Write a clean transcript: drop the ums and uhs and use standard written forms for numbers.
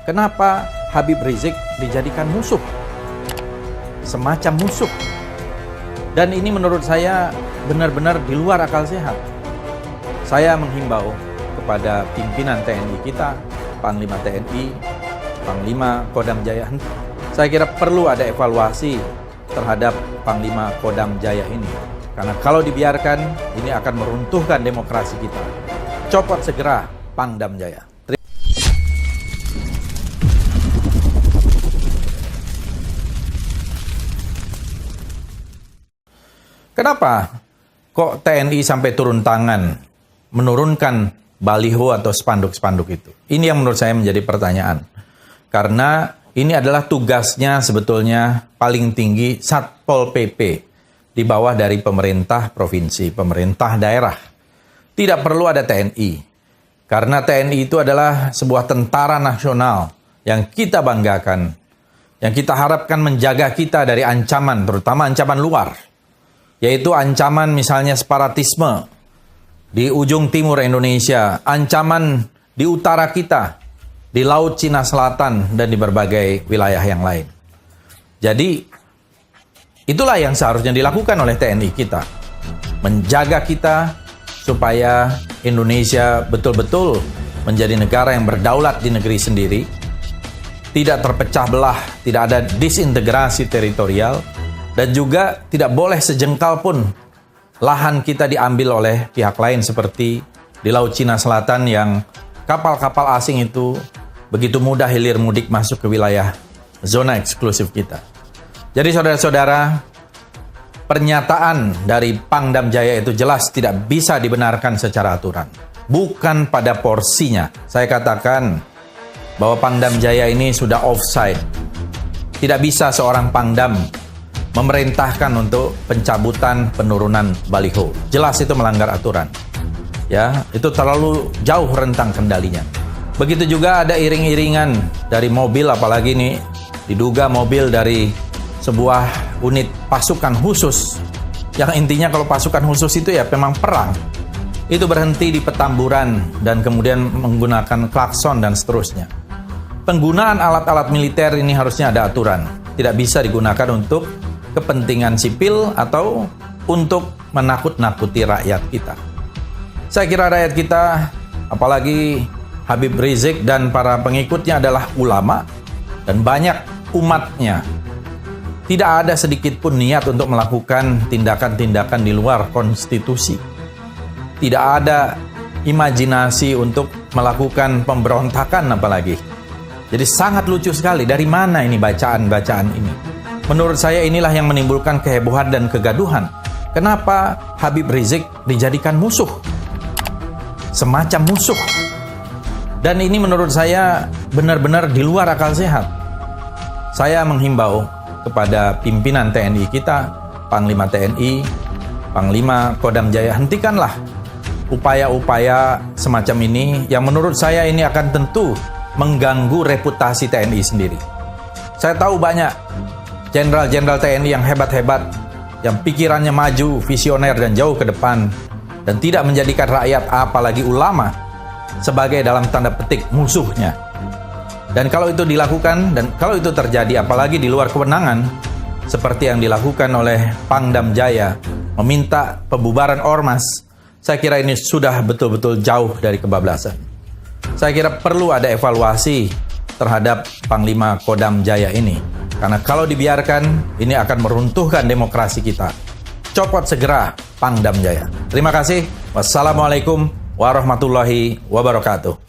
Kenapa Habib Rizik dijadikan musuh? Semacam musuh. Dan ini menurut saya benar-benar di luar akal sehat. Saya menghimbau kepada pimpinan TNI kita, Panglima TNI, Panglima Kodam Jaya. Saya kira perlu ada evaluasi terhadap Panglima Kodam Jaya ini. Karena kalau dibiarkan, ini akan meruntuhkan demokrasi kita. Copot segera Pangdam Jaya. Kenapa kok TNI sampai turun tangan menurunkan baliho atau spanduk-spanduk itu? Ini yang menurut saya menjadi pertanyaan. Karena ini adalah tugasnya sebetulnya paling tinggi Satpol PP di bawah dari pemerintah provinsi, pemerintah daerah. Tidak perlu ada TNI. Karena TNI itu adalah sebuah tentara nasional yang kita banggakan, yang kita harapkan menjaga kita dari ancaman, terutama ancaman luar. Yaitu ancaman misalnya separatisme di ujung timur Indonesia, ancaman di utara kita, di Laut Cina Selatan, dan di berbagai wilayah yang lain. Jadi, itulah yang seharusnya dilakukan oleh TNI kita. Menjaga kita supaya Indonesia betul-betul menjadi negara yang berdaulat di negeri sendiri, tidak terpecah belah, tidak ada disintegrasi teritorial, dan juga tidak boleh sejengkal pun lahan kita diambil oleh pihak lain seperti di Laut Cina Selatan yang kapal-kapal asing itu begitu mudah hilir mudik masuk ke wilayah zona eksklusif kita. Jadi saudara-saudara, pernyataan dari Pangdam Jaya itu jelas tidak bisa dibenarkan secara aturan. Bukan pada porsinya. Saya katakan bahwa Pangdam Jaya ini sudah offside. Tidak bisa seorang Pangdam memerintahkan untuk pencabutan penurunan baliho. Jelas itu melanggar aturan. Ya, itu terlalu jauh rentang kendalinya. Begitu juga ada iring-iringan dari mobil, apalagi nih diduga mobil dari sebuah unit pasukan khusus. Yang intinya kalau pasukan khusus itu ya memang perang. Itu berhenti di Petamburan dan kemudian menggunakan klakson dan seterusnya. Penggunaan alat-alat militer ini harusnya ada aturan. Tidak bisa digunakan untuk kepentingan sipil atau untuk menakut-nakuti rakyat kita. Saya kira rakyat kita, apalagi Habib Rizik dan para pengikutnya adalah ulama dan banyak umatnya. Tidak ada sedikit pun niat untuk melakukan tindakan-tindakan di luar konstitusi. Tidak ada imajinasi untuk melakukan pemberontakan apalagi. Jadi sangat lucu sekali. Dari mana ini bacaan-bacaan ini? Menurut saya inilah yang menimbulkan kehebohan dan kegaduhan. Kenapa Habib Rizik dijadikan musuh? Semacam musuh. Dan ini menurut saya benar-benar di luar akal sehat. Saya menghimbau kepada pimpinan TNI kita, Panglima TNI, Panglima Kodam Jaya, hentikanlah upaya-upaya semacam ini yang menurut saya ini akan tentu mengganggu reputasi TNI sendiri. Saya tahu banyak jenderal-jenderal TNI yang hebat-hebat, yang pikirannya maju, visioner dan jauh ke depan, dan tidak menjadikan rakyat, apalagi ulama, sebagai dalam tanda petik musuhnya. Dan kalau itu dilakukan, dan kalau itu terjadi, apalagi di luar kewenangan, seperti yang dilakukan oleh Pangdam Jaya, meminta pembubaran ormas, saya kira ini sudah betul-betul jauh dari kebablasan. Saya kira perlu ada evaluasi terhadap Panglima Kodam Jaya ini. Karena kalau dibiarkan, ini akan meruntuhkan demokrasi kita. Copot segera Pangdam Jaya. Terima kasih. Wassalamualaikum warahmatullahi wabarakatuh.